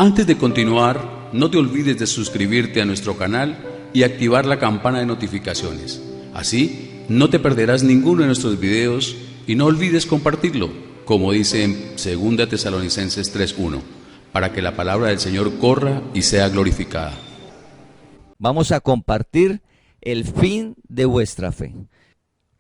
Antes de continuar, no te olvides de suscribirte a nuestro canal y activar la campana de notificaciones. Así, no te perderás ninguno de nuestros videos y no olvides compartirlo, como dice en 2 Tesalonicenses 3:1, para que la palabra del Señor corra y sea glorificada. Vamos a compartir el fin de vuestra fe.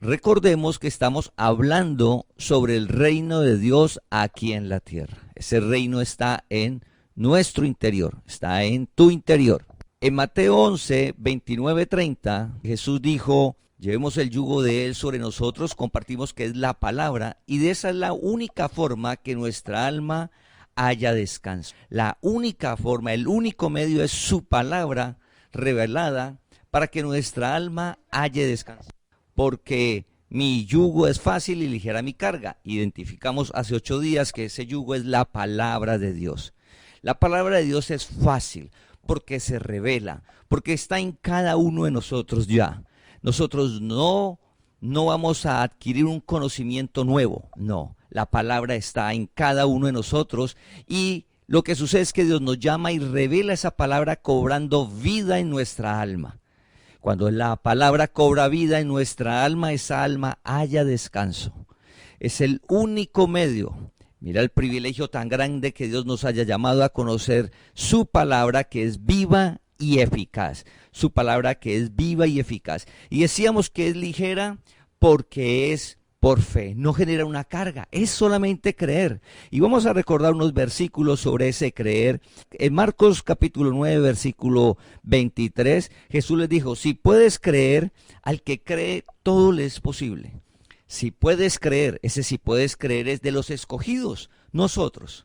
Recordemos que estamos hablando sobre el reino de Dios aquí en la tierra. Ese reino está en nuestro interior, está en tu interior. En Mateo 11, 29, 30, Jesús dijo: llevemos el yugo de Él sobre nosotros, compartimos que es la palabra, y de esa es la única forma que nuestra alma haya descanso. La única forma, el único medio es su palabra revelada para que nuestra alma haya descanso. Porque mi yugo es fácil y ligera mi carga. Identificamos hace 8 días que ese yugo es la palabra de Dios. La palabra de Dios es fácil porque se revela, porque está en cada uno de nosotros ya. Nosotros no vamos a adquirir un conocimiento nuevo, no. La palabra está en cada uno de nosotros y lo que sucede es que Dios nos llama y revela esa palabra cobrando vida en nuestra alma. Cuando la palabra cobra vida en nuestra alma, esa alma halla descanso. Es el único medio. Mira el privilegio tan grande que Dios nos haya llamado a conocer su palabra, que es viva y eficaz. Su palabra que es viva y eficaz. Y decíamos que es ligera porque es por fe, no genera una carga, es solamente creer. Y vamos a recordar unos versículos sobre ese creer. En Marcos capítulo 9, versículo 23, Jesús les dijo: si puedes creer, al que cree todo le es posible. Si puedes creer, ese si puedes creer es de los escogidos, nosotros.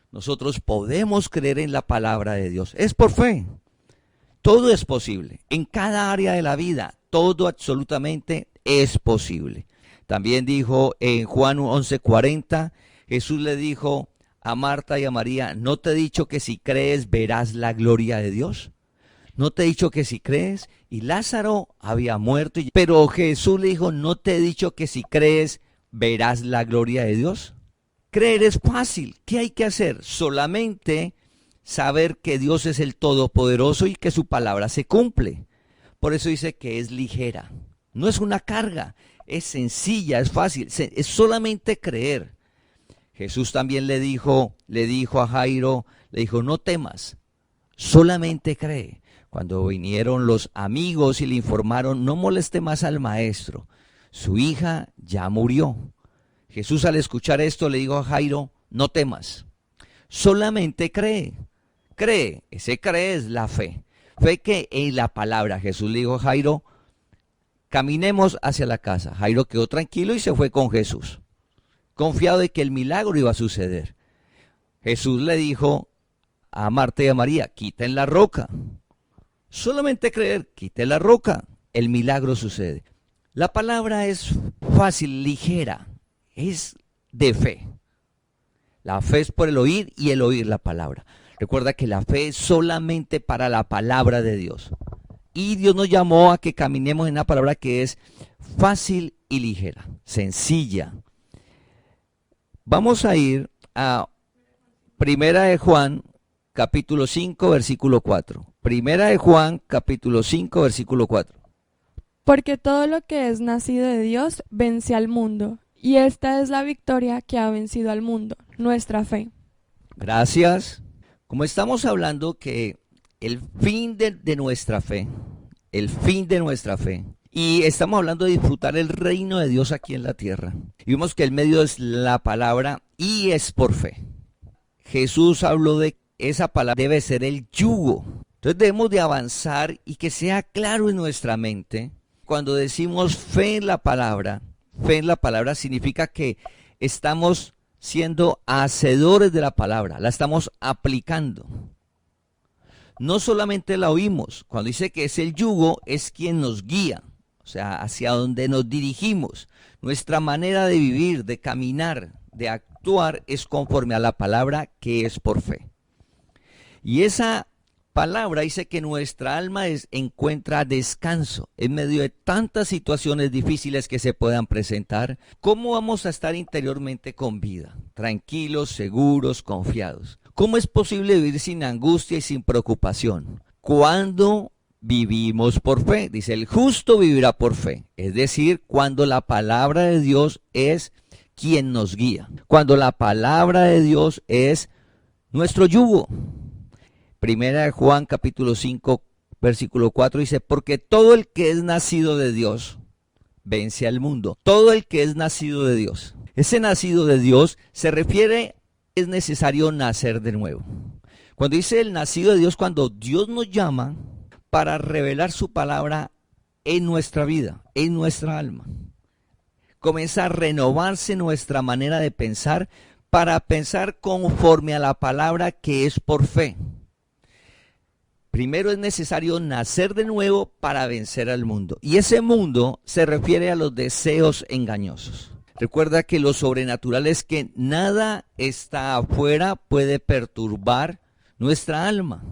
Nosotros podemos creer en la palabra de Dios, es por fe. Todo es posible, en cada área de la vida, todo absolutamente es posible. También dijo en Juan 11:40, Jesús le dijo a Marta y a María: ¿no te he dicho que si crees verás la gloria de Dios? ¿No te he dicho que si crees? Y Lázaro había muerto, pero Jesús le dijo: ¿no te he dicho que si crees verás la gloria de Dios? Creer es fácil. ¿Qué hay que hacer? Solamente saber que Dios es el Todopoderoso y que su palabra se cumple. Por eso dice que es ligera. No es una carga, es sencilla, es fácil, es solamente creer. Jesús también le dijo a Jairo, le dijo: no temas, solamente cree. Cuando vinieron los amigos y le informaron: no moleste más al maestro, su hija ya murió. Jesús, al escuchar esto, le dijo a Jairo: no temas, solamente cree. Cree, ese cree es la fe. Fe que en la palabra. Jesús le dijo a Jairo: caminemos hacia la casa. Jairo quedó tranquilo y se fue con Jesús, confiado de que el milagro iba a suceder. Jesús le dijo a Marta y a María: quiten la roca. Solamente creer, quiten la roca, el milagro sucede. La palabra es fácil, ligera, es de fe. La fe es por el oír y el oír la palabra. Recuerda que la fe es solamente para la palabra de Dios. Y Dios nos llamó a que caminemos en una palabra que es fácil y ligera, sencilla. Vamos a ir a Primera de Juan, capítulo 5, versículo 4. Primera de Juan, capítulo 5, versículo 4. Porque todo lo que es nacido de Dios vence al mundo, y esta es la victoria que ha vencido al mundo, nuestra fe. Gracias. Como estamos hablando que el fin de nuestra fe, y estamos hablando de disfrutar el reino de Dios aquí en la tierra. Y vemos que el medio es la palabra y es por fe. Jesús habló de esa palabra, debe ser el yugo. Entonces debemos de avanzar y que sea claro en nuestra mente. Cuando decimos fe en la palabra significa que estamos siendo hacedores de la palabra, la estamos aplicando. No solamente la oímos, cuando dice que es el yugo, es quien nos guía, o sea, hacia donde nos dirigimos. Nuestra manera de vivir, de caminar, de actuar es conforme a la palabra que es por fe. Y esa palabra dice que nuestra alma encuentra descanso en medio de tantas situaciones difíciles que se puedan presentar. ¿Cómo vamos a estar interiormente con vida? Tranquilos, seguros, confiados. ¿Cómo es posible vivir sin angustia y sin preocupación? Cuando vivimos por fe. Dice, el justo vivirá por fe. Es decir, cuando la palabra de Dios es quien nos guía. Cuando la palabra de Dios es nuestro yugo. Primera de Juan capítulo 5, versículo 4 dice, porque todo el que es nacido de Dios vence al mundo. Todo el que es nacido de Dios. Ese nacido de Dios se refiere, es necesario nacer de nuevo. Cuando dice el nacido de Dios, cuando Dios nos llama para revelar su palabra en nuestra vida, en nuestra alma. Comienza a renovarse nuestra manera de pensar para pensar conforme a la palabra que es por fe. Primero es necesario nacer de nuevo para vencer al mundo. Y ese mundo se refiere a los deseos engañosos. Recuerda que lo sobrenatural es que nada está afuera puede perturbar nuestra alma.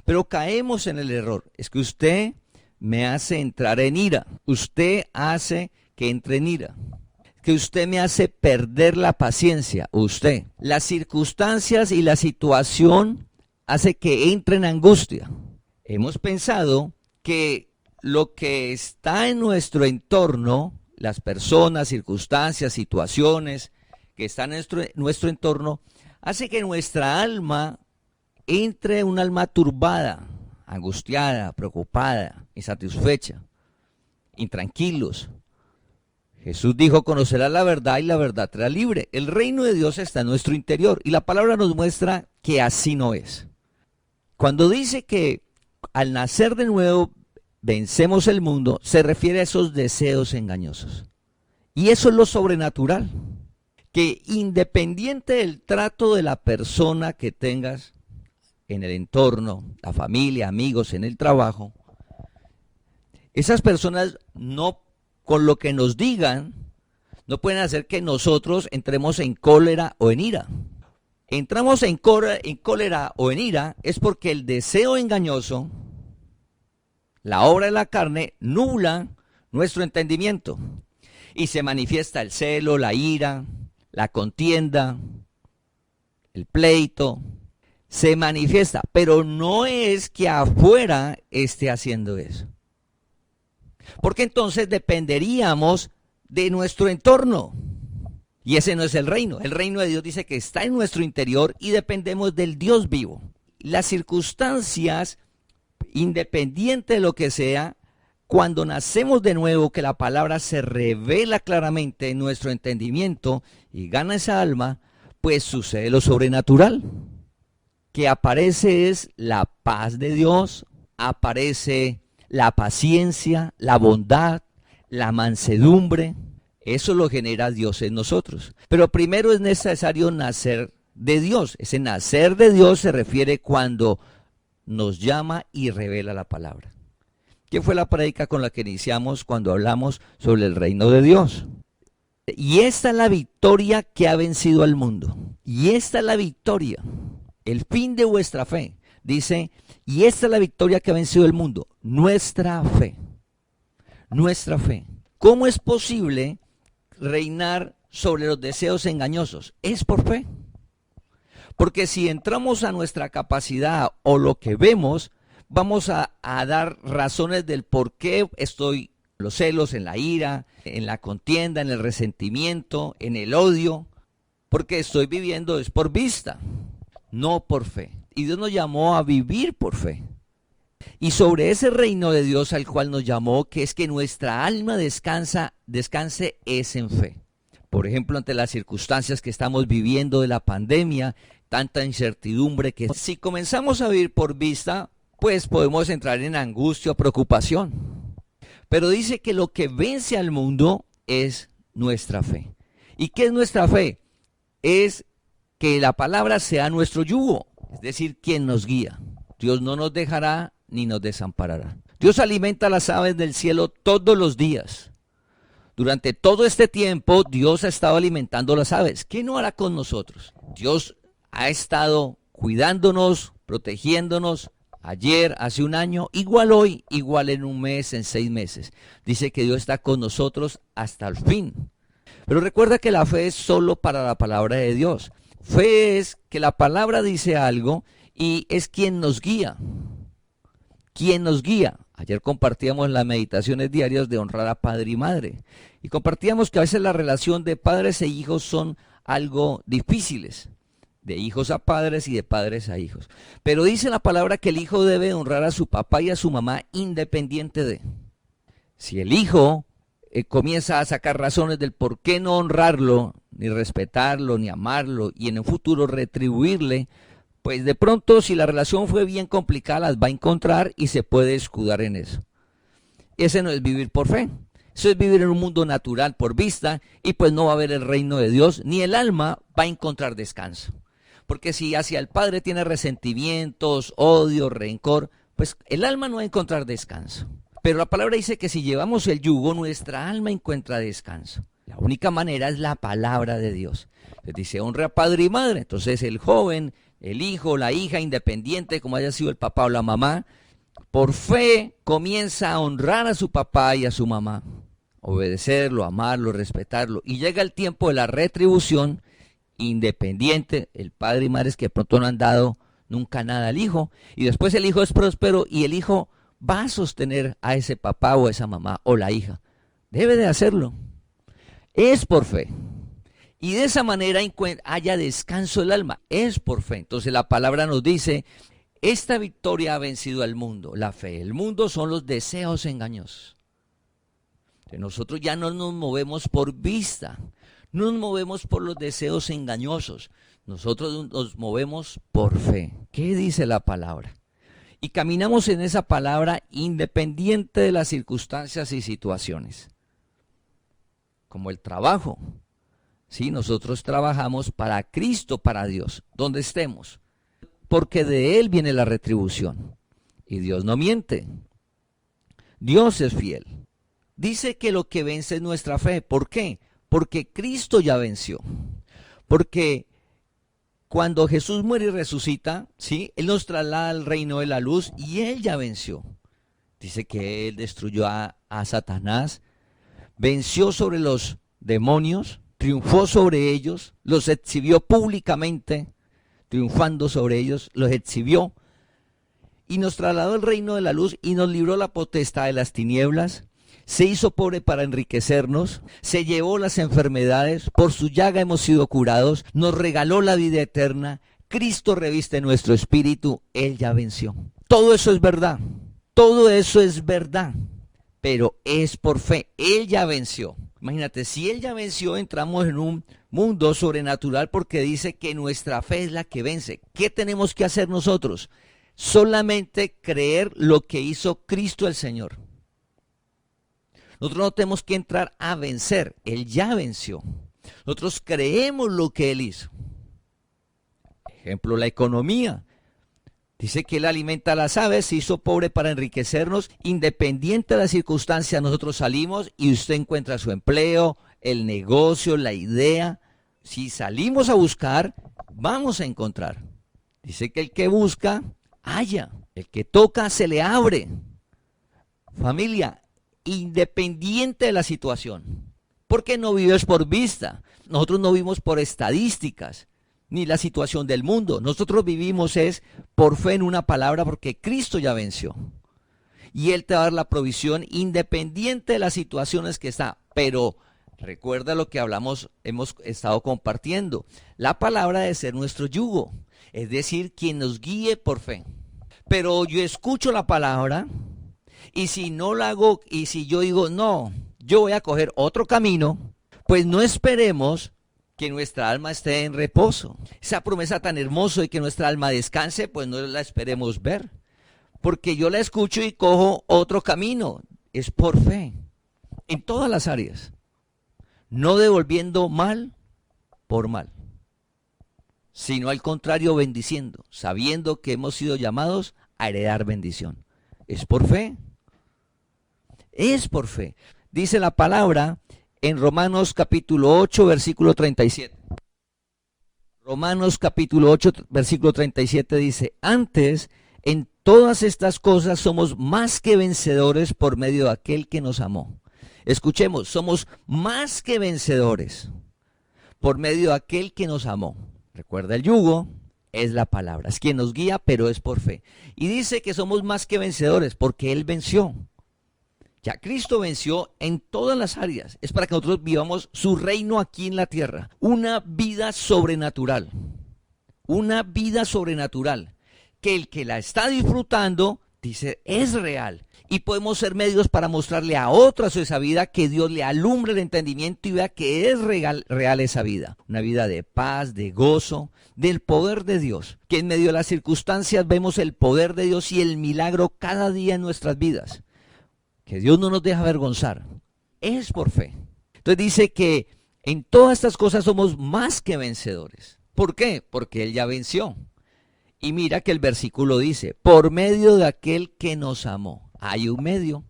Pero caemos en el error. Es que usted me hace entrar en ira. Usted hace que entre en ira. Que usted me hace perder la paciencia. Usted. Las circunstancias y la situación hace que entre en angustia. Hemos pensado que lo que está en nuestro entorno, las personas, circunstancias, situaciones que están en nuestro entorno, hace que nuestra alma entre un alma turbada, angustiada, preocupada, insatisfecha, intranquilos. Jesús dijo, conocerás la verdad y la verdad te hará libre. El reino de Dios está en nuestro interior y la palabra nos muestra que así no es. Cuando dice que al nacer de nuevo vencemos el mundo, se refiere a esos deseos engañosos. Y eso es lo sobrenatural, que independiente del trato de la persona que tengas en el entorno, la familia, amigos, en el trabajo, esas personas no, con lo que nos digan, no pueden hacer que nosotros entremos en cólera o en ira. Entramos en cólera o en ira es porque el deseo engañoso, la obra de la carne, nubla nuestro entendimiento y se manifiesta el celo, la ira, la contienda, el pleito. Se manifiesta, pero no es que afuera esté haciendo eso. Porque entonces dependeríamos de nuestro entorno. Y ese no es el reino. El reino de Dios dice que está en nuestro interior y dependemos del Dios vivo. Las circunstancias, independiente de lo que sea, cuando nacemos de nuevo, que la palabra se revela claramente en nuestro entendimiento y gana esa alma, pues sucede lo sobrenatural. Que aparece es la paz de Dios, aparece la paciencia, la bondad, la mansedumbre. Eso lo genera Dios en nosotros. Pero primero es necesario nacer de Dios. Ese nacer de Dios se refiere cuando nos llama y revela la palabra. ¿Qué fue la prédica con la que iniciamos cuando hablamos sobre el reino de Dios? Y esta es la victoria que ha vencido al mundo. Y esta es la victoria. El fin de vuestra fe, dice, y esta es la victoria que ha vencido el mundo, nuestra fe. Nuestra fe. ¿Cómo es posible reinar sobre los deseos engañosos? Es por fe. Porque si entramos a nuestra capacidad o lo que vemos, vamos a dar razones del por qué estoy en los celos, en la ira, en la contienda, en el resentimiento, en el odio, porque estoy viviendo es por vista. No por fe. Y Dios nos llamó a vivir por fe. Y sobre ese reino de Dios al cual nos llamó, que es que nuestra alma descanse es en fe. Por ejemplo, ante las circunstancias que estamos viviendo de la pandemia, tanta incertidumbre, que si comenzamos a vivir por vista, pues podemos entrar en angustia o preocupación. Pero dice que lo que vence al mundo es nuestra fe. ¿Y qué es nuestra fe? Es que la palabra sea nuestro yugo, es decir, quien nos guía. Dios no nos dejará ni nos desamparará. Dios alimenta a las aves del cielo todos los días. Durante todo este tiempo, Dios ha estado alimentando las aves. ¿Qué no hará con nosotros? Dios ha estado cuidándonos, protegiéndonos. Ayer, hace un año, igual hoy, igual en un mes, en 6 meses. Dice que Dios está con nosotros hasta el fin. Pero recuerda que la fe es solo para la palabra de Dios. Fe es que la palabra dice algo y es quien nos guía. ¿Quién nos guía? Ayer compartíamos las meditaciones diarias de honrar a padre y madre. Y compartíamos que a veces la relación de padres e hijos son algo difíciles. De hijos a padres y de padres a hijos. Pero dice la palabra que el hijo debe honrar a su papá y a su mamá independiente de. Si el hijo comienza a sacar razones del por qué no honrarlo, ni respetarlo, ni amarlo, y en el futuro retribuirle, pues de pronto si la relación fue bien complicada, las va a encontrar y se puede escudar en eso. Ese no es vivir por fe. Eso es vivir en un mundo natural por vista, y pues no va a haber el reino de Dios, ni el alma va a encontrar descanso. Porque si hacia el Padre tiene resentimientos, odio, rencor, pues el alma no va a encontrar descanso. Pero la palabra dice que si llevamos el yugo, nuestra alma encuentra descanso. La única manera es la palabra de Dios. Les dice, honra a padre y madre. Entonces el joven, el hijo, la hija, independiente, como haya sido el papá o la mamá, por fe comienza a honrar a su papá y a su mamá. Obedecerlo, amarlo, respetarlo. Y llega el tiempo de la retribución independiente, el padre y madre es que de pronto no han dado nunca nada al hijo, y después el hijo es próspero y el hijo va a sostener a ese papá o a esa mamá o la hija. Debe de hacerlo. Es por fe. Y de esa manera haya descanso del alma. Es por fe. Entonces la palabra nos dice, esta victoria ha vencido al mundo, la fe. El mundo son los deseos engañosos. Nosotros ya no nos movemos por vista. No nos movemos por los deseos engañosos, nosotros nos movemos por fe. ¿Qué dice la palabra? Y caminamos en esa palabra independiente de las circunstancias y situaciones. Como el trabajo. Sí, nosotros trabajamos para Cristo, para Dios, donde estemos. Porque de Él viene la retribución. Y Dios no miente. Dios es fiel. Dice que lo que vence es nuestra fe. ¿Por qué? Porque Cristo ya venció. Porque cuando Jesús muere y resucita, ¿sí? Él nos traslada al reino de la luz y Él ya venció. Dice que Él destruyó a Satanás, venció sobre los demonios, triunfó sobre ellos, los exhibió públicamente, triunfando sobre ellos, los exhibió y nos trasladó al reino de la luz y nos libró la potestad de las tinieblas. Se hizo pobre para enriquecernos, se llevó las enfermedades, por su llaga hemos sido curados, nos regaló la vida eterna, Cristo reviste nuestro espíritu, Él ya venció. Todo eso es verdad, pero es por fe, Él ya venció. Imagínate, si Él ya venció, entramos en un mundo sobrenatural porque dice que nuestra fe es la que vence. ¿Qué tenemos que hacer nosotros? Solamente creer lo que hizo Cristo el Señor. Nosotros no tenemos que entrar a vencer, Él ya venció. Nosotros creemos lo que Él hizo. Ejemplo, la economía. Dice que Él alimenta a las aves, se hizo pobre para enriquecernos. Independiente de las circunstancias, nosotros salimos y usted encuentra su empleo, el negocio, la idea. Si salimos a buscar, vamos a encontrar. Dice que el que busca, halla. El que toca, se le abre. Familia, independiente de la situación. Porque no vives por vista. Nosotros no vivimos por estadísticas, ni la situación del mundo. Nosotros vivimos es por fe en una palabra, porque Cristo ya venció. Y Él te va a dar la provisión independiente de las situaciones que está. Pero recuerda lo que hablamos, hemos estado compartiendo. La palabra debe ser nuestro yugo. Es decir, quien nos guíe por fe. Pero yo escucho la palabra, y si no la hago, y si yo digo, no, yo voy a coger otro camino, pues no esperemos que nuestra alma esté en reposo. Esa promesa tan hermosa de que nuestra alma descanse, pues no la esperemos ver. Porque yo la escucho y cojo otro camino. Es por fe, en todas las áreas. No devolviendo mal por mal, sino al contrario bendiciendo, sabiendo que hemos sido llamados a heredar bendición. Es por fe. Es por fe. Dice la palabra en Romanos capítulo 8, versículo 37. Romanos capítulo 8, versículo 37 dice, antes, en todas estas cosas somos más que vencedores por medio de aquel que nos amó. Escuchemos, somos más que vencedores por medio de aquel que nos amó. Recuerda, el yugo es la palabra, es quien nos guía, pero es por fe. Y dice que somos más que vencedores porque Él venció. Ya Cristo venció en todas las áreas. Es para que nosotros vivamos su reino aquí en la tierra. Una vida sobrenatural. Una vida sobrenatural. Que el que la está disfrutando, dice, es real. Y podemos ser medios para mostrarle a otras esa vida, que Dios le alumbre el entendimiento y vea que es real esa vida. Una vida de paz, de gozo, del poder de Dios. Que en medio de las circunstancias vemos el poder de Dios y el milagro cada día en nuestras vidas. Que Dios no nos deja avergonzar. Es por fe. Entonces dice que en todas estas cosas somos más que vencedores. ¿Por qué? Porque Él ya venció. Y mira que el versículo dice, por medio de aquel que nos amó. Hay un medio,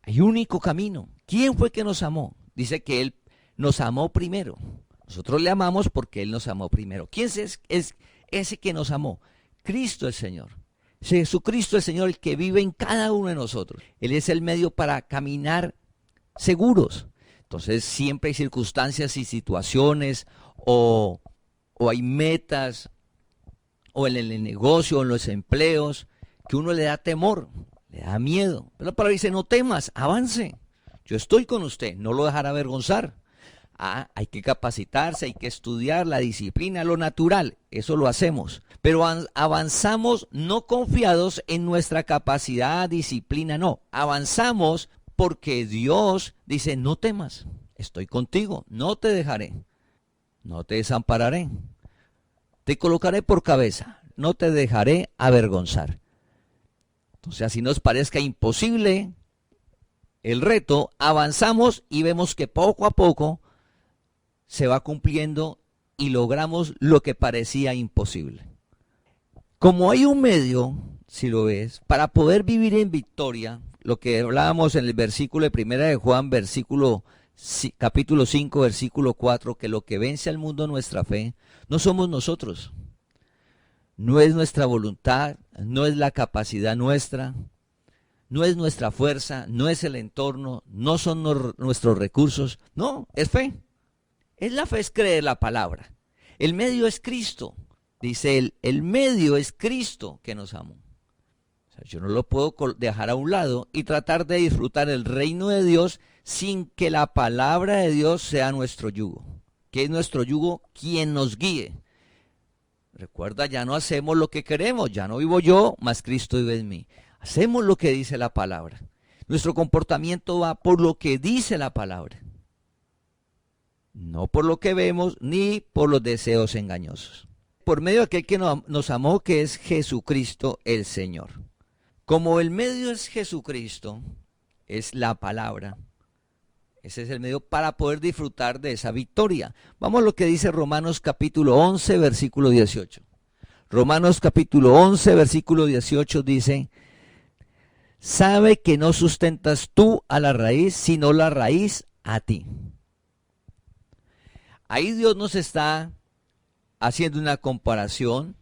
hay un único camino. ¿Quién fue que nos amó? Dice que Él nos amó primero. Nosotros le amamos porque Él nos amó primero. ¿Quién es ese que nos amó? Cristo el Señor. Jesucristo el Señor, el que vive en cada uno de nosotros. Él es el medio para caminar seguros. Entonces siempre hay circunstancias y situaciones o hay metas o en el negocio o en los empleos que uno le da temor, le da miedo. Pero la palabra dice, no temas, avance. Yo estoy con usted, no lo dejará avergonzar. Hay que capacitarse, hay que estudiar la disciplina, lo natural, eso lo hacemos. Pero avanzamos no confiados en nuestra capacidad, disciplina, no. Avanzamos porque Dios dice, no temas, estoy contigo, no te dejaré, no te desampararé. Te colocaré por cabeza, no te dejaré avergonzar. Entonces, así nos parezca imposible el reto, avanzamos y vemos que poco a poco se va cumpliendo y logramos lo que parecía imposible. Como hay un medio, si lo ves, para poder vivir en victoria, lo que hablábamos en el versículo de Primera de Juan, capítulo 5, versículo 4, que lo que vence al mundo nuestra fe, no somos nosotros. No es nuestra voluntad, no es la capacidad nuestra, no es nuestra fuerza, no es el entorno, no son nuestros recursos, no, es fe. Es la fe, es creer la palabra. El medio es Cristo, dice él, el medio es Cristo que nos amó. O sea, yo no lo puedo dejar a un lado y tratar de disfrutar el reino de Dios sin que la palabra de Dios sea nuestro yugo. Que es nuestro yugo quien nos guíe. Recuerda, ya no hacemos lo que queremos, ya no vivo yo, mas Cristo vive en mí. Hacemos lo que dice la palabra. Nuestro comportamiento va por lo que dice la palabra. No por lo que vemos, ni por los deseos engañosos. Por medio de aquel que nos amó, que es Jesucristo el Señor. Como el medio es Jesucristo, es la palabra. Ese es el medio para poder disfrutar de esa victoria. Vamos a lo que dice Romanos capítulo 11, versículo 18. Romanos capítulo 11, versículo 18 dice, sabe que no sustentas tú a la raíz, sino la raíz a ti. Ahí Dios nos está haciendo una comparación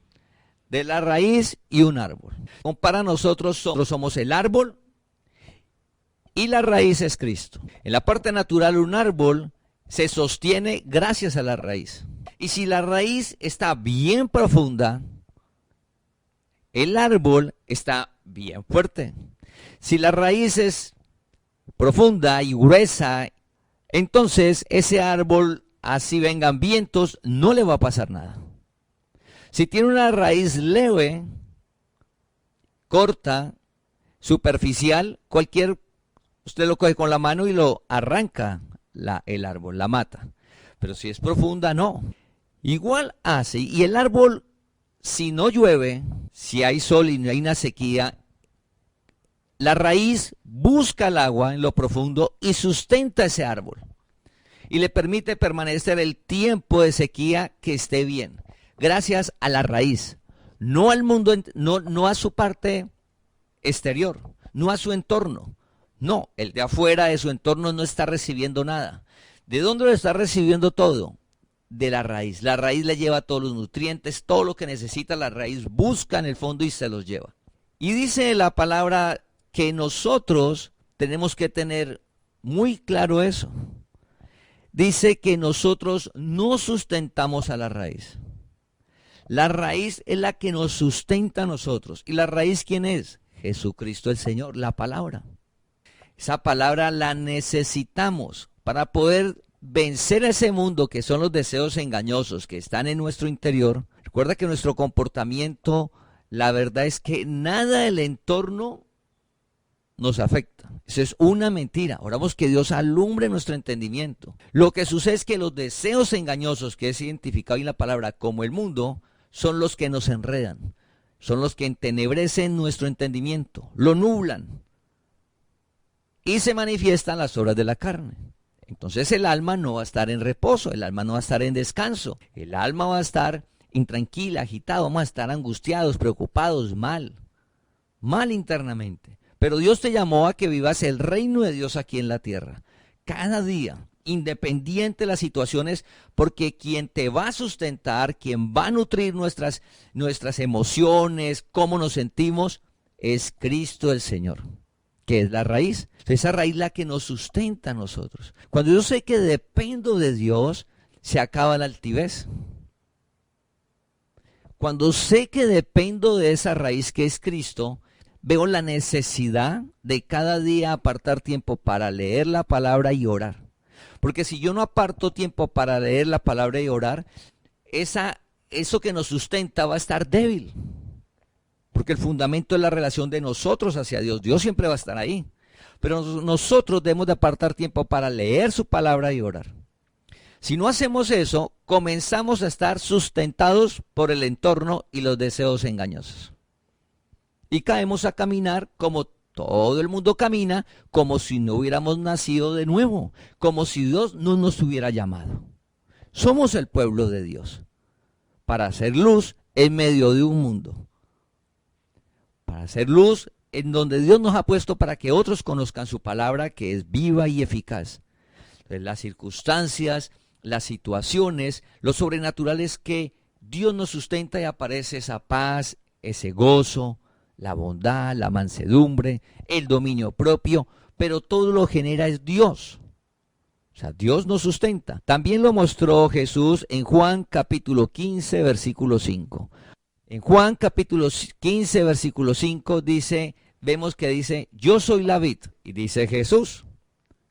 de la raíz y un árbol. Para nosotros somos el árbol y la raíz es Cristo. En la parte natural, un árbol se sostiene gracias a la raíz. Y si la raíz está bien profunda, el árbol está bien fuerte. Si la raíz es profunda y gruesa, entonces ese árbol, así vengan vientos, no le va a pasar nada. Si tiene una raíz leve, corta, superficial, usted lo coge con la mano y lo arranca el árbol, la mata. Pero si es profunda, no. Igual hace, y el árbol, si no llueve, si hay sol y no hay una sequía, la raíz busca el agua en lo profundo y sustenta ese árbol. Y le permite permanecer el tiempo de sequía que esté bien. Gracias a la raíz. No al mundo, no a su parte exterior, no a su entorno. No, el de afuera de su entorno no está recibiendo nada. ¿De dónde lo está recibiendo todo? De la raíz. La raíz le lleva todos los nutrientes, todo lo que necesita la raíz, busca en el fondo y se los lleva. Y dice la palabra que nosotros tenemos que tener muy claro eso. Dice que nosotros no sustentamos a la raíz. La raíz es la que nos sustenta a nosotros. ¿Y la raíz quién es? Jesucristo el Señor, la palabra. Esa palabra la necesitamos para poder vencer a ese mundo que son los deseos engañosos que están en nuestro interior. Recuerda que nuestro comportamiento, la verdad es que nada del entorno nos afecta. Eso es una mentira. Oramos que Dios alumbre nuestro entendimiento. Lo que sucede es que los deseos engañosos que es identificado en la palabra como el mundo son los que nos enredan, son los que entenebrecen nuestro entendimiento, lo nublan y se manifiestan las obras de la carne. Entonces el alma no va a estar en reposo, el alma no va a estar en descanso, el alma va a estar intranquila, agitado, vamos a estar angustiados, preocupados, mal internamente. Pero Dios te llamó a que vivas el reino de Dios aquí en la tierra, cada día, independiente de las situaciones, porque quien te va a sustentar, quien va a nutrir nuestras emociones, cómo nos sentimos, es Cristo el Señor, que es la raíz. Esa raíz la que nos sustenta a nosotros. Cuando yo sé que dependo de Dios, se acaba la altivez. Cuando sé que dependo de esa raíz que es Cristo, veo la necesidad de cada día apartar tiempo para leer la palabra y orar. Porque si yo no aparto tiempo para leer la palabra y orar, eso que nos sustenta va a estar débil. Porque el fundamento es la relación de nosotros hacia Dios. Dios siempre va a estar ahí. Pero nosotros debemos de apartar tiempo para leer su palabra y orar. Si no hacemos eso, comenzamos a estar sustentados por el entorno y los deseos engañosos. Y caemos a caminar como todo el mundo camina, como si no hubiéramos nacido de nuevo, como si Dios no nos hubiera llamado. Somos el pueblo de Dios, para hacer luz en medio de un mundo, para hacer luz en donde Dios nos ha puesto para que otros conozcan su palabra, que es viva y eficaz. Entonces, las circunstancias, las situaciones, lo sobrenatural es que Dios nos sustenta y aparece esa paz, ese gozo, la bondad, la mansedumbre, el dominio propio, pero todo lo genera es Dios. O sea, Dios nos sustenta. También lo mostró Jesús en Juan capítulo 15, versículo 5. En Juan capítulo 15, versículo 5 vemos que dice, yo soy la vid, y dice Jesús,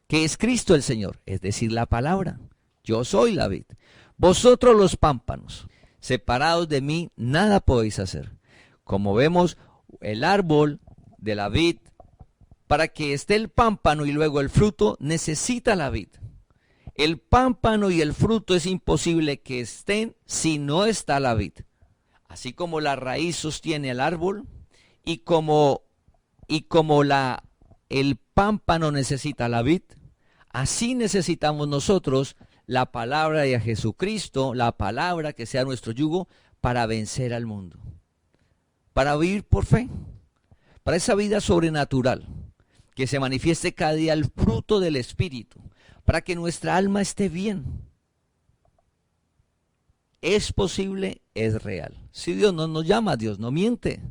que es Cristo el Señor, es decir, la palabra. Yo soy la vid. Vosotros los pámpanos, separados de mí, nada podéis hacer. Como vemos, el árbol de la vid, para que esté el pámpano y luego el fruto, necesita la vid. El pámpano y el fruto es imposible que estén si no está la vid. Así como la raíz sostiene al árbol y como el pámpano necesita la vid, así necesitamos nosotros la palabra de Jesucristo, la palabra que sea nuestro yugo para vencer al mundo. Para vivir por fe, para esa vida sobrenatural, que se manifieste cada día el fruto del Espíritu, para que nuestra alma esté bien. Es posible, es real. Si Dios no nos llama, Dios no miente.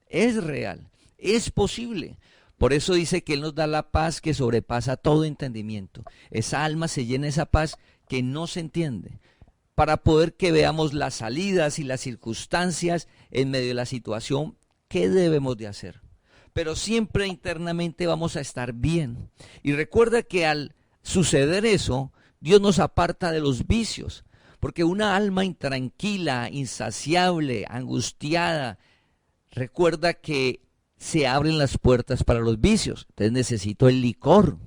Es real, es posible. Por eso dice que Él nos da la paz que sobrepasa todo entendimiento. Esa alma se llena de esa paz que no se entiende, para poder que veamos las salidas y las circunstancias en medio de la situación, qué debemos de hacer. Pero siempre internamente vamos a estar bien. Y recuerda que al suceder eso, Dios nos aparta de los vicios, porque una alma intranquila, insaciable, angustiada, recuerda que se abren las puertas para los vicios. Entonces necesito el licor,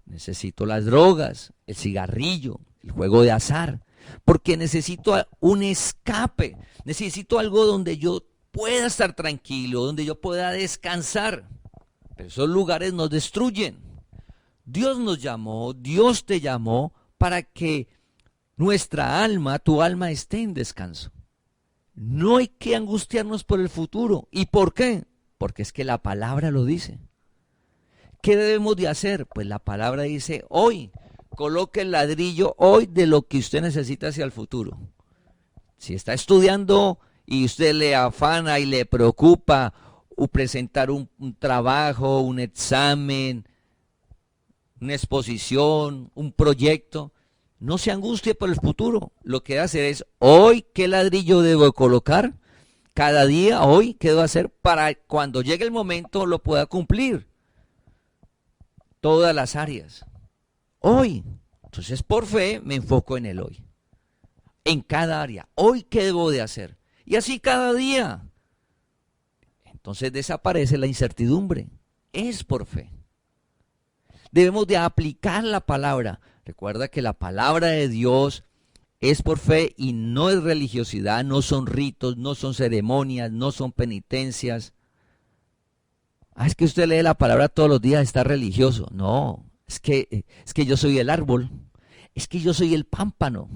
necesito las drogas, el cigarrillo, el juego de azar, porque necesito un escape, necesito algo donde yo pueda estar tranquilo, donde yo pueda descansar. Pero esos lugares nos destruyen. Dios nos llamó, Dios te llamó para que nuestra alma, tu alma esté en descanso. No hay que angustiarnos por el futuro. ¿Y por qué? Porque es que la palabra lo dice. ¿Qué debemos de hacer? Pues la palabra dice, hoy, coloque el ladrillo hoy de lo que usted necesita hacia el futuro. Si está estudiando y usted le afana y le preocupa presentar un trabajo, un examen, una exposición, un proyecto, No se angustie por el futuro. Lo que debe hacer es, hoy, ¿qué ladrillo debo colocar? Cada día, hoy, ¿qué debo hacer para cuando llegue el momento lo pueda cumplir? Todas las áreas. Hoy. Entonces, por fe, me enfoco en el hoy. En cada área. Hoy, ¿qué debo de hacer? Y así cada día. Entonces desaparece la incertidumbre. Es por fe. Debemos de aplicar la palabra. Recuerda que la palabra de Dios es por fe y no es religiosidad, no son ritos, no son ceremonias, no son penitencias. Es que usted lee la palabra todos los días, está religioso. No, es que yo soy el árbol, es que yo soy el pámpano.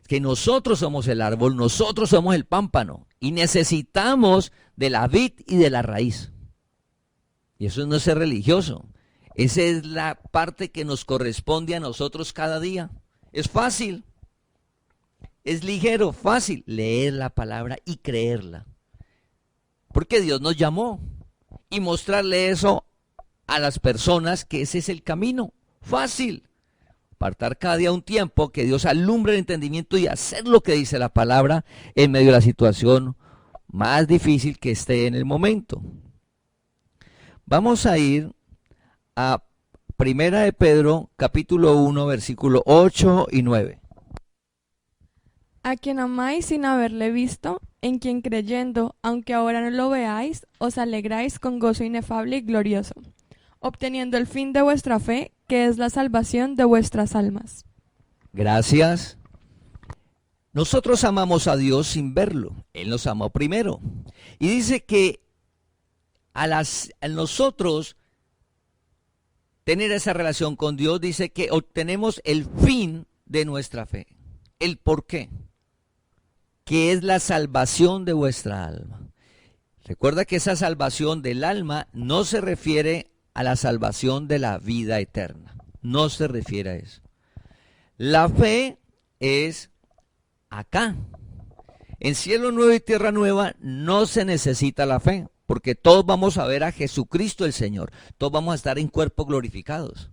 Es que nosotros somos el árbol, nosotros somos el pámpano y necesitamos de la vid y de la raíz. Y eso no es ser religioso. Esa es la parte que nos corresponde a nosotros cada día. Es fácil, es ligero, fácil leer la palabra y creerla. Porque Dios nos llamó y mostrarle eso a las personas que ese es el camino. Fácil. Apartar cada día un tiempo que Dios alumbre el entendimiento y hacer lo que dice la palabra en medio de la situación más difícil que esté en el momento. Vamos a ir a Primera de Pedro, capítulo 1, versículo 8 y 9. A quien amáis sin haberle visto, en quien creyendo, aunque ahora no lo veáis, os alegráis con gozo inefable y glorioso, obteniendo el fin de vuestra fe, que es la salvación de vuestras almas. Gracias. Nosotros amamos a Dios sin verlo. Él nos amó primero. Y dice que a nosotros tener esa relación con Dios, dice que obtenemos el fin de nuestra fe. ¿El por qué? Que es la salvación de vuestra alma. Recuerda que esa salvación del alma no se refiere a la salvación de la vida eterna. No se refiere a eso. La fe es acá. En cielo nuevo y tierra nueva no se necesita la fe, porque todos vamos a ver a Jesucristo el Señor. Todos vamos a estar en cuerpos glorificados.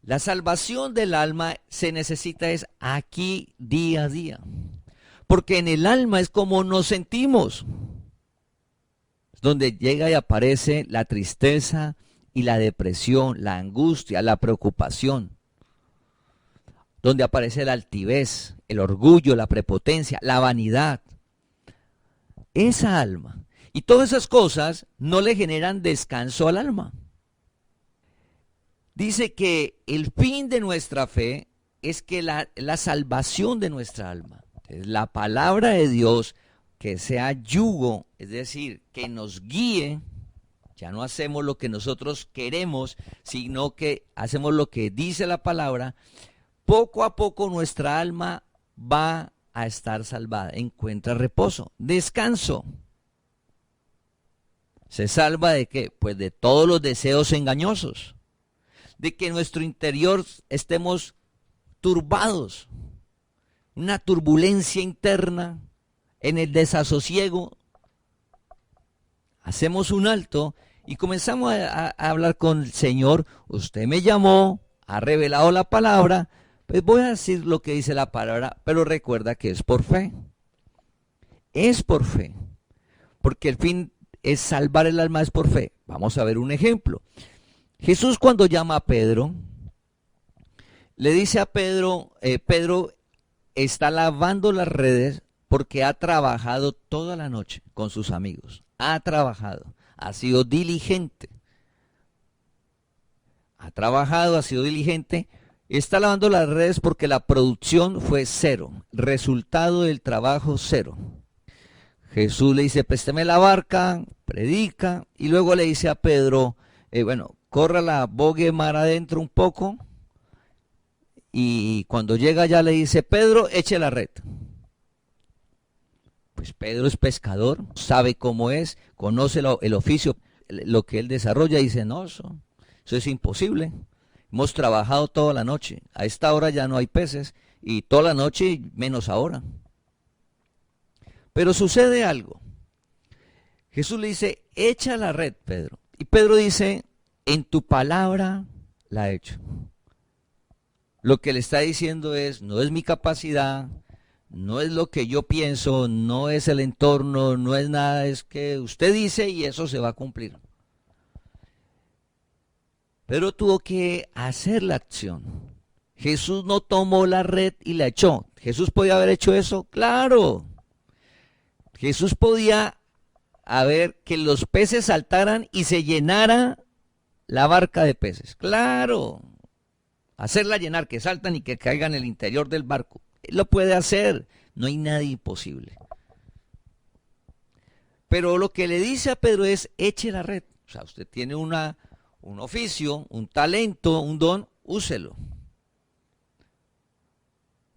La salvación del alma se necesita es aquí día a día. Porque en el alma es como nos sentimos. Es donde llega y aparece la tristeza y la depresión, la angustia, la preocupación. Donde aparece la altivez, el orgullo, la prepotencia, la vanidad. Esa alma. Y todas esas cosas no le generan descanso al alma. Dice que el fin de nuestra fe es que la salvación de nuestra alma. La palabra de Dios que sea yugo, es decir, que nos guíe. Ya no hacemos lo que nosotros queremos, sino que hacemos lo que dice la palabra. Poco a poco nuestra alma va a estar salvada, encuentra reposo, descanso. ¿Se salva de qué? Pues de todos los deseos engañosos, de que en nuestro interior estemos turbados, una turbulencia interna, en el desasosiego. Hacemos un alto y comenzamos a hablar con el Señor. Usted me llamó, ha revelado la palabra, pues voy a decir lo que dice la palabra, pero recuerda que es por fe. Es por fe, porque el fin es salvar el alma, es por fe. Vamos a ver un ejemplo. Jesús cuando llama a Pedro, le dice a Pedro, Pedro está lavando las redes porque ha trabajado toda la noche con sus amigos. Ha trabajado, ha sido diligente. Ha trabajado, ha sido diligente. Está lavando las redes porque la producción fue cero. Resultado del trabajo cero. Jesús le dice, présteme la barca, predica, y luego le dice a Pedro, corra la bogue mar adentro un poco, y cuando llega ya le dice, Pedro, eche la red. Pues Pedro es pescador, sabe cómo es, conoce el oficio, lo que él desarrolla, y dice, no, eso es imposible. Hemos trabajado toda la noche, a esta hora ya no hay peces, y toda la noche menos ahora. Pero sucede algo. Jesús le dice, echa la red, Pedro. Y Pedro dice, en tu palabra la he hecho. lo que le está diciendo es, no es mi capacidad, no es lo que yo pienso, no es el entorno, no es nada, es que usted dice y eso se va a cumplir. Pedro tuvo que hacer la acción. Jesús no tomó la red y la echó. ¿Jesús podía haber hecho eso? Claro. Jesús podía haber que los peces saltaran y se llenara la barca de peces. Claro. Hacerla llenar, que saltan y que caigan en el interior del barco. Él lo puede hacer. No hay nada imposible. Pero lo que le dice a Pedro es, eche la red. O sea, usted tiene un oficio, un talento, un don, úselo.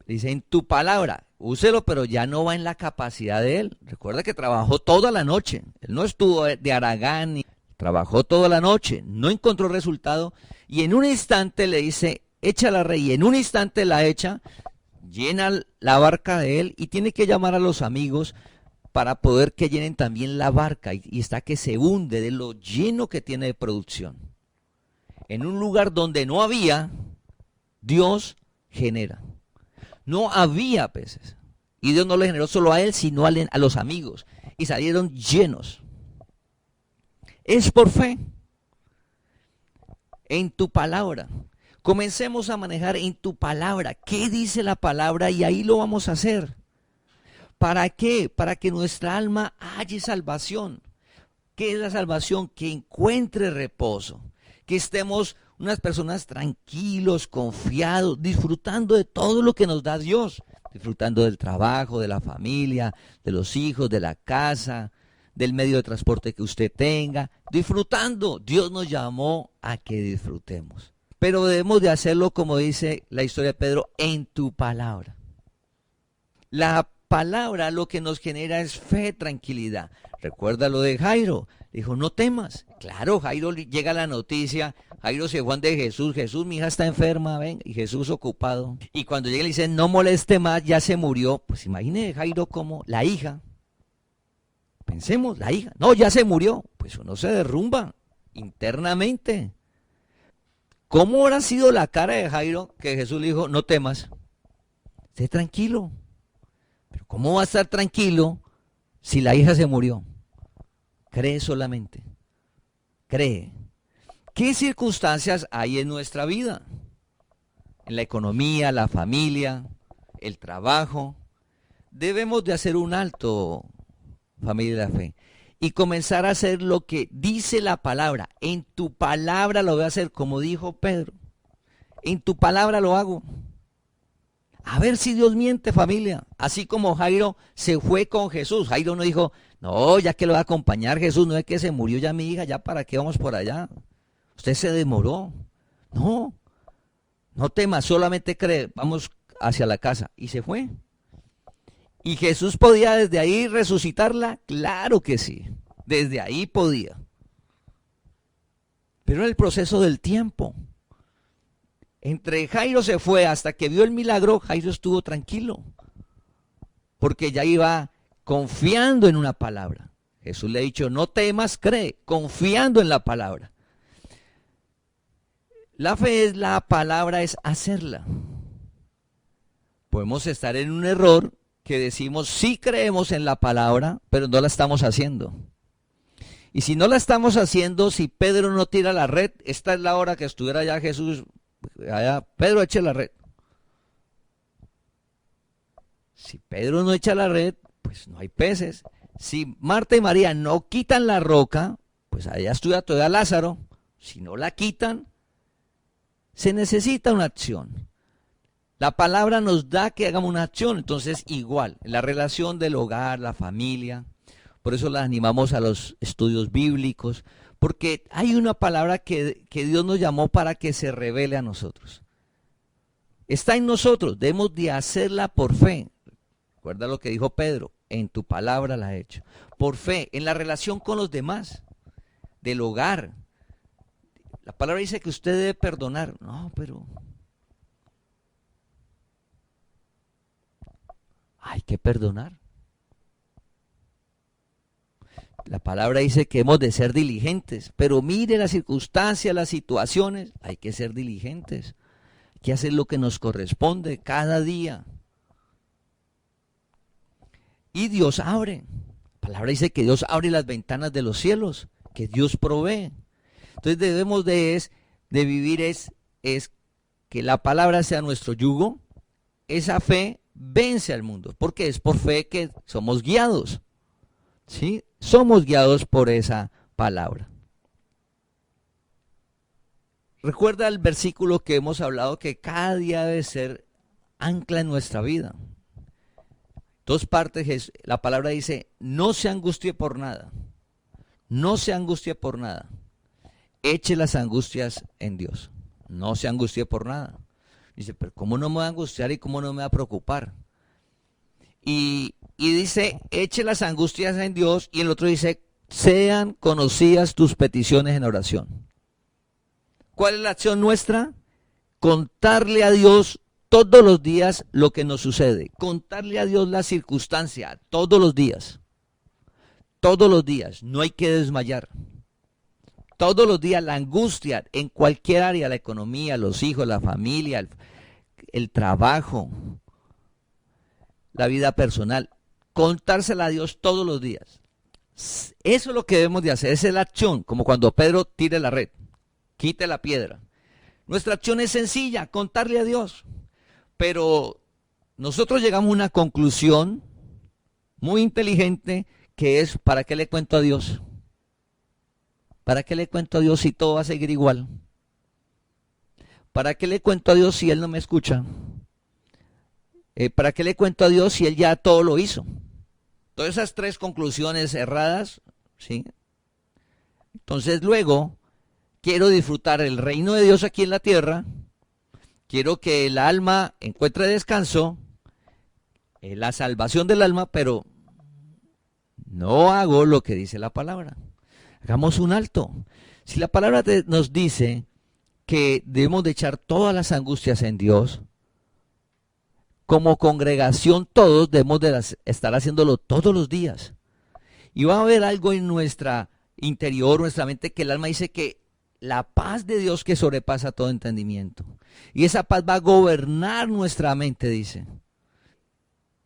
Dice, en tu palabra, úselo, pero ya no va en la capacidad de él. Recuerda que trabajó toda la noche. Él no estuvo de haragán, trabajó toda la noche, no encontró resultado. Y en un instante le dice, echa la red. Y en un instante la echa, llena la barca de él y tiene que llamar a los amigos para poder que llenen también la barca. Y está que se hunde de lo lleno que tiene de producción. En un lugar donde no había, Dios genera. No había peces. Y Dios no le generó solo a él, sino a los amigos. Y salieron llenos. Es por fe. En tu palabra. Comencemos a manejar en tu palabra. ¿Qué dice la palabra? Y ahí lo vamos a hacer. ¿Para qué? Para que nuestra alma halle salvación. ¿Qué es la salvación? Que encuentre reposo. Que estemos unas personas tranquilos, confiados, disfrutando de todo lo que nos da Dios, disfrutando del trabajo, de la familia, de los hijos, de la casa, del medio de transporte que usted tenga, disfrutando. Dios nos llamó a que disfrutemos, pero debemos de hacerlo como dice la historia de Pedro, en tu palabra. La palabra lo que nos genera es fe, tranquilidad. Recuerda lo de Jairo, dijo no temas. Claro, Jairo llega la noticia, Jairo se fue de Jesús, Jesús, mi hija está enferma, ven, y Jesús ocupado. Y cuando llega le dice, no moleste más, ya se murió. Pues imagine Jairo como la hija, pensemos, la hija, no, ya se murió. Pues uno se derrumba internamente. ¿Cómo habrá sido la cara de Jairo que Jesús le dijo, no temas, esté tranquilo? Pero ¿cómo va a estar tranquilo si la hija se murió? Cree solamente, cree. ¿Qué circunstancias hay en nuestra vida? En la economía, la familia, el trabajo. Debemos de hacer un alto, familia de la fe, y comenzar a hacer lo que dice la palabra. En tu palabra lo voy a hacer, como dijo Pedro. En tu palabra lo hago. A ver si Dios miente, familia. Así como Jairo se fue con Jesús. Jairo no dijo, no, ya que lo va a acompañar Jesús, no es que se murió ya mi hija, ya para qué vamos por allá. Usted se demoró. No, no temas, solamente cree, vamos hacia la casa. Y se fue. ¿Y Jesús podía desde ahí resucitarla? Claro que sí, desde ahí podía. Pero era el proceso del tiempo. Entre Jairo se fue hasta que vio el milagro, Jairo estuvo tranquilo, porque ya iba confiando en una palabra. Jesús le ha dicho, no temas, cree, confiando en la palabra. La fe es la palabra, es hacerla. Podemos estar en un error que decimos, sí creemos en la palabra, pero no la estamos haciendo. Y si no la estamos haciendo, si Pedro no tira la red, esta es la hora que estuviera ya Jesús, allá, Pedro eche la red. Si Pedro no echa la red, pues no hay peces. Si Marta y María no quitan la roca, pues allá estuviera todavía Lázaro. Si no la quitan, se necesita una acción. La palabra nos da que hagamos una acción, entonces igual, la relación del hogar, la familia, por eso la animamos a los estudios bíblicos, porque hay una palabra que Dios nos llamó para que se revele a nosotros. Está en nosotros, debemos de hacerla por fe. Recuerda lo que dijo Pedro, en tu palabra la he hecho. Por fe, en la relación con los demás, del hogar. La palabra dice que usted debe perdonar. No, pero hay que perdonar. La palabra dice que hemos de ser diligentes, pero mire las circunstancias, las situaciones, hay que ser diligentes. que hacer lo que nos corresponde cada día. Y Dios abre. La palabra dice que Dios abre las ventanas de los cielos, que Dios provee. Entonces debemos de vivir es que la palabra sea nuestro yugo. Esa fe vence al mundo, porque es por fe que somos guiados. ¿Sí? Somos guiados por esa palabra. Recuerda el versículo que hemos hablado, que cada día debe ser ancla en nuestra vida. Dos partes, la palabra dice, no se angustie por nada. No se angustie por nada. Eche las angustias en Dios. No se angustie por nada. Dice, pero ¿cómo no me va a angustiar y cómo no me va a preocupar? Y dice, eche las angustias en Dios, y el otro dice, sean conocidas tus peticiones en oración. ¿Cuál es la acción nuestra? Contarle a Dios todos los días lo que nos sucede. Contarle a Dios la circunstancia todos los días. Todos los días. No hay que desmayar. Todos los días la angustia en cualquier área, la economía, los hijos, la familia, el trabajo, la vida personal. Contársela a Dios todos los días. Eso es lo que debemos de hacer. Esa es la acción, como cuando Pedro tire la red. Quite la piedra. Nuestra acción es sencilla, contarle a Dios. Pero nosotros llegamos a una conclusión muy inteligente, que es, ¿para qué le cuento a Dios? ¿Para qué le cuento a Dios si todo va a seguir igual? ¿Para qué le cuento a Dios si Él no me escucha? ¿Para qué le cuento a Dios si Él ya todo lo hizo? Todas esas tres conclusiones erradas, ¿sí? Entonces luego, quiero disfrutar el reino de Dios aquí en la tierra, quiero que el alma encuentre descanso, la salvación del alma, pero no hago lo que dice la palabra. Hagamos un alto. Si la palabra nos dice que debemos de echar todas las angustias en Dios, como congregación todos debemos de estar haciéndolo todos los días. Y va a haber algo en nuestra interior, nuestra mente, que el alma dice que la paz de Dios que sobrepasa todo entendimiento. Y esa paz va a gobernar nuestra mente, dice.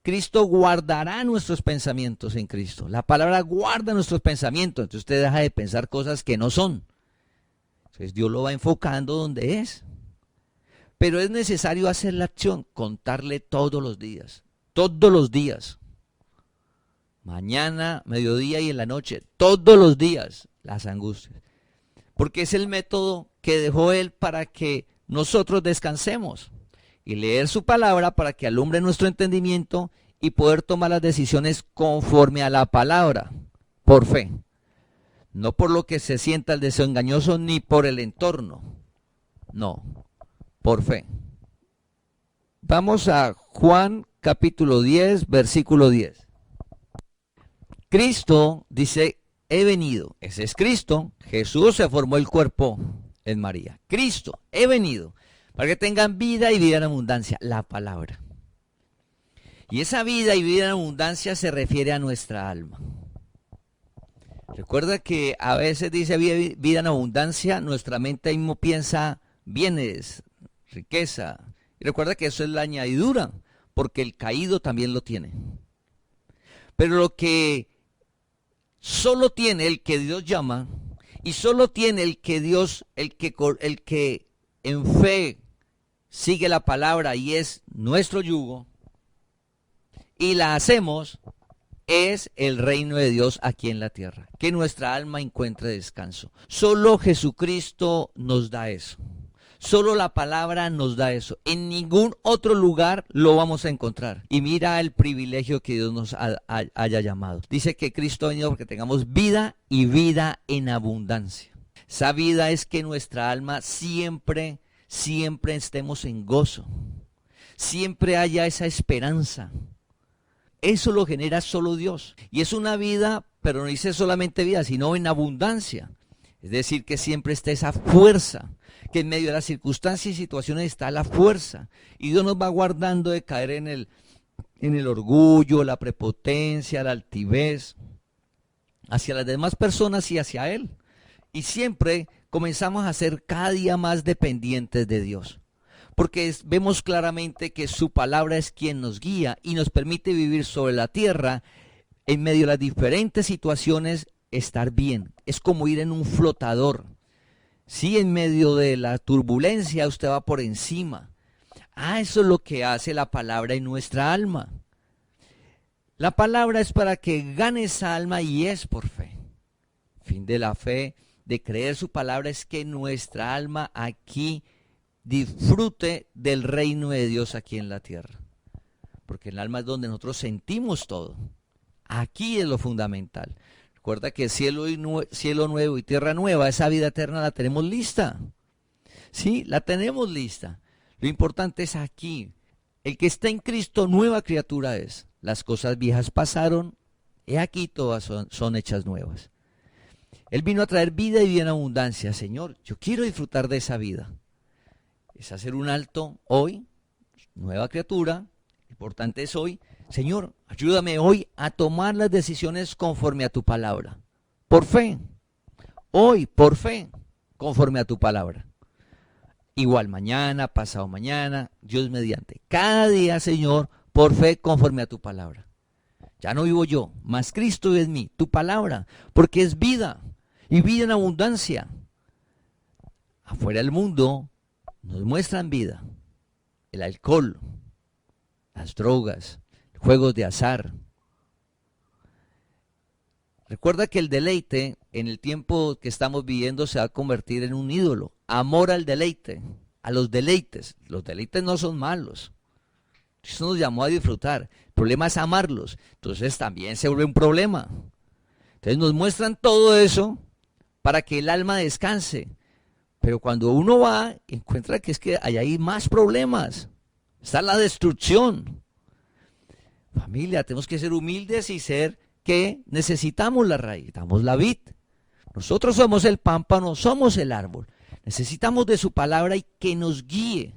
Cristo guardará nuestros pensamientos en Cristo. La palabra guarda nuestros pensamientos. Entonces usted deja de pensar cosas que no son. Entonces Dios lo va enfocando donde es. Pero es necesario hacer la acción, contarle todos los días. Todos los días. Mañana, mediodía y en la noche. Todos los días las angustias. Porque es el método que dejó Él para que nosotros descansemos. Y leer su palabra para que alumbre nuestro entendimiento y poder tomar las decisiones conforme a la palabra, por fe. No por lo que se sienta el deseo engañoso ni por el entorno. No, por fe. Vamos a Juan capítulo 10, versículo 10. Cristo dice, he venido. Ese es Cristo. Jesús se formó el cuerpo en María. Cristo, he venido para que tengan vida y vida en abundancia, la palabra. Y esa vida y vida en abundancia se refiere a nuestra alma. Recuerda que a veces dice vida en abundancia, nuestra mente mismo piensa bienes, riqueza. Y recuerda que eso es la añadidura, porque el caído también lo tiene. Pero lo que solo tiene el que Dios llama, y solo tiene el que Dios, el que en fe sigue la palabra y es nuestro yugo, y la hacemos, es el reino de Dios aquí en la tierra, que nuestra alma encuentre descanso. Solo Jesucristo nos da eso, solo la palabra nos da eso, en ningún otro lugar lo vamos a encontrar. Y mira el privilegio que Dios nos haya llamado. Dice que Cristo ha venido porque tengamos vida y vida en abundancia. Esa vida es que nuestra alma siempre estemos en gozo, siempre haya esa esperanza. Eso lo genera solo Dios. Y es una vida, pero no dice solamente vida, sino en abundancia. Es decir, que siempre está esa fuerza, que en medio de las circunstancias y situaciones está la fuerza. Y Dios nos va guardando de caer en el orgullo, la prepotencia, la altivez, hacia las demás personas y hacia Él. Y siempre comenzamos a ser cada día más dependientes de Dios. porque vemos claramente que su palabra es quien nos guía y nos permite vivir sobre la tierra en medio de las diferentes situaciones, estar bien. Es como ir en un flotador. Sí, en medio de la turbulencia usted va por encima. Eso es lo que hace la palabra en nuestra alma. La palabra es para que gane esa alma y es por fe. Fin de la fe, de creer su palabra, es que nuestra alma aquí disfrute del reino de Dios aquí en la tierra. Porque el alma es donde nosotros sentimos todo. Aquí es lo fundamental. Recuerda que cielo nuevo y tierra nueva, esa vida eterna la tenemos lista. Sí, la tenemos lista. Lo importante es aquí. El que está en Cristo, nueva criatura es. Las cosas viejas pasaron, he aquí todas son hechas nuevas. Él vino a traer vida y vida en abundancia. Señor, yo quiero disfrutar de esa vida. Es hacer un alto hoy, nueva criatura. Lo importante es hoy. Señor, ayúdame hoy a tomar las decisiones conforme a tu palabra. Por fe. Hoy, por fe, conforme a tu palabra. Igual mañana, pasado mañana, Dios mediante. Cada día, Señor, por fe, conforme a tu palabra. Ya no vivo yo, mas Cristo vive en mí, tu palabra, porque es vida y vida en abundancia. Afuera del mundo nos muestran vida, el alcohol, las drogas, juegos de azar. Recuerda que el deleite en el tiempo que estamos viviendo se va a convertir en un ídolo. Amor al deleite, a los deleites. Los deleites no son malos. Eso nos llamó a disfrutar. El problema es amarlos. Entonces también se vuelve un problema. Entonces nos muestran todo eso para que el alma descanse. Pero cuando uno va, encuentra que es que hay más problemas. Está la destrucción. Familia, tenemos que ser humildes y ser que necesitamos la raíz, necesitamos la vid. Nosotros somos el pámpano, somos el árbol. Necesitamos de su palabra y que nos guíe.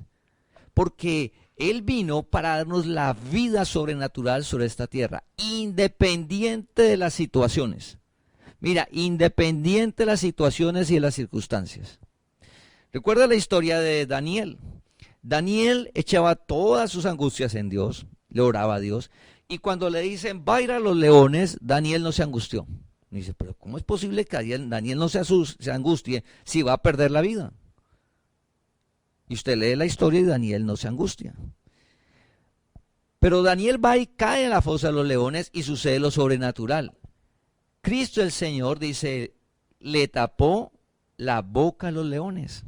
Porque Él vino para darnos la vida sobrenatural sobre esta tierra, independiente de las situaciones. Mira, independiente de las situaciones y de las circunstancias. Recuerda la historia de Daniel. Daniel echaba todas sus angustias en Dios, le oraba a Dios, y cuando le dicen, va a ir a los leones, Daniel no se angustió. Y dice, pero ¿cómo es posible que Daniel no se angustie si va a perder la vida? Y usted lee la historia y Daniel no se angustia. Pero Daniel va y cae en la fosa de los leones y sucede lo sobrenatural. Cristo el Señor, dice, le tapó la boca a los leones.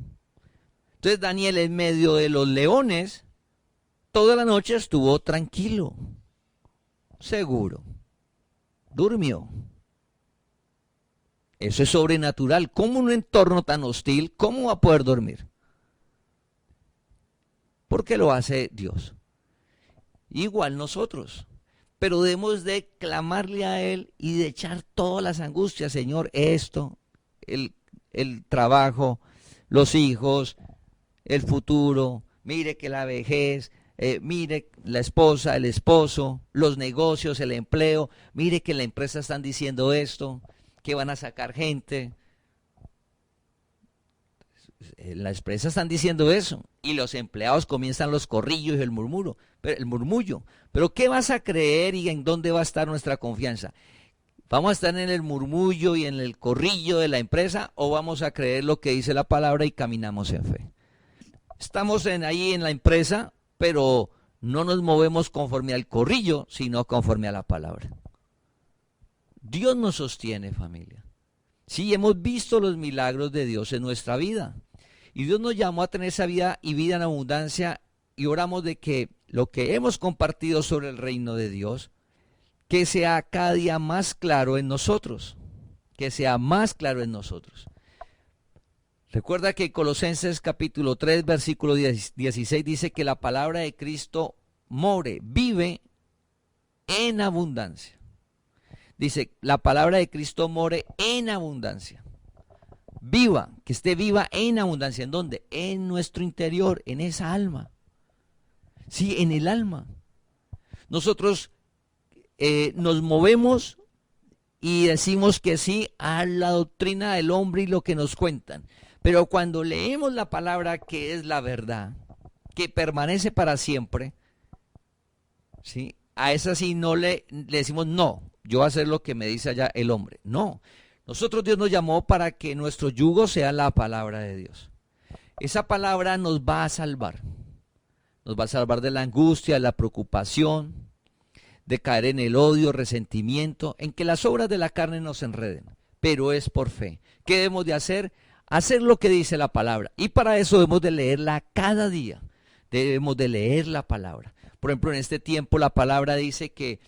Entonces Daniel en medio de los leones, toda la noche estuvo tranquilo, seguro, durmió. Eso es sobrenatural. ¿Cómo en un entorno tan hostil, cómo va a poder dormir? Porque lo hace Dios. Igual nosotros. Pero debemos de clamarle a Él y de echar todas las angustias. Señor, esto, el trabajo, los hijos, el futuro, mire que la vejez, mire la esposa, el esposo, los negocios, el empleo, mire que la empresa están diciendo esto, que van a sacar gente. Las empresas están diciendo eso y los empleados comienzan los corrillos y el murmullo. Pero ¿qué vas a creer y en dónde va a estar nuestra confianza? ¿Vamos a estar en el murmullo y en el corrillo de la empresa o vamos a creer lo que dice la palabra y caminamos en fe? Estamos ahí en la empresa, pero no nos movemos conforme al corrillo, sino conforme a la palabra. Dios nos sostiene, familia. Sí, hemos visto los milagros de Dios en nuestra vida. Y Dios nos llamó a tener esa vida y vida en abundancia y oramos de que lo que hemos compartido sobre el reino de Dios, que sea cada día más claro en nosotros. Que sea más claro en nosotros. Recuerda que Colosenses capítulo 3, versículo 16 dice que la palabra de Cristo vive en abundancia. Dice, la palabra de Cristo more en abundancia. Viva, que esté viva en abundancia. ¿En dónde? En nuestro interior, en esa alma. Sí, en el alma. Nosotros nos movemos y decimos que sí a la doctrina del hombre y lo que nos cuentan. Pero cuando leemos la palabra que es la verdad, que permanece para siempre, ¿sí? A esa sí no le decimos, no, yo voy a hacer lo que me dice allá el hombre. No, nosotros Dios nos llamó para que nuestro yugo sea la palabra de Dios. Esa palabra nos va a salvar. Nos va a salvar de la angustia, de la preocupación, de caer en el odio, resentimiento, en que las obras de la carne nos enreden. Pero es por fe. ¿Qué debemos de hacer? Hacer lo que dice la palabra. Y para eso debemos de leerla cada día. Debemos de leer la palabra. Por ejemplo, en este tiempo la palabra dice que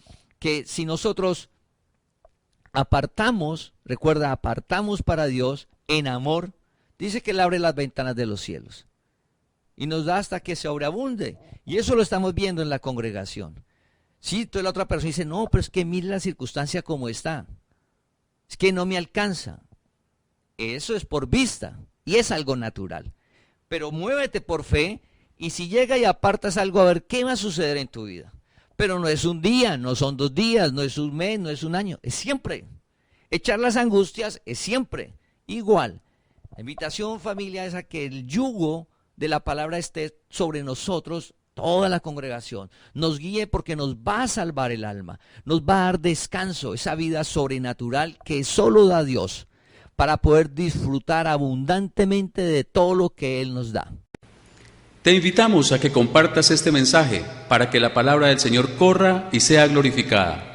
si nosotros apartamos, recuerda, apartamos para Dios en amor, dice que Él abre las ventanas de los cielos y nos da hasta que se sobreabunde. Y eso lo estamos viendo en la congregación. Sí, entonces la otra persona dice, no, pero es que mire la circunstancia como está. Es que no me alcanza. Eso es por vista y es algo natural. Pero muévete por fe y si llega y apartas algo, a ver qué va a suceder en tu vida. Pero no es un día, no son 2 días, no es un mes, no es un año, es siempre. Echar las angustias es siempre igual. La invitación, familia, es a que el yugo de la palabra esté sobre nosotros, toda la congregación, nos guíe porque nos va a salvar el alma, nos va a dar descanso, esa vida sobrenatural que solo da Dios, para poder disfrutar abundantemente de todo lo que Él nos da. Te invitamos a que compartas este mensaje para que la palabra del Señor corra y sea glorificada.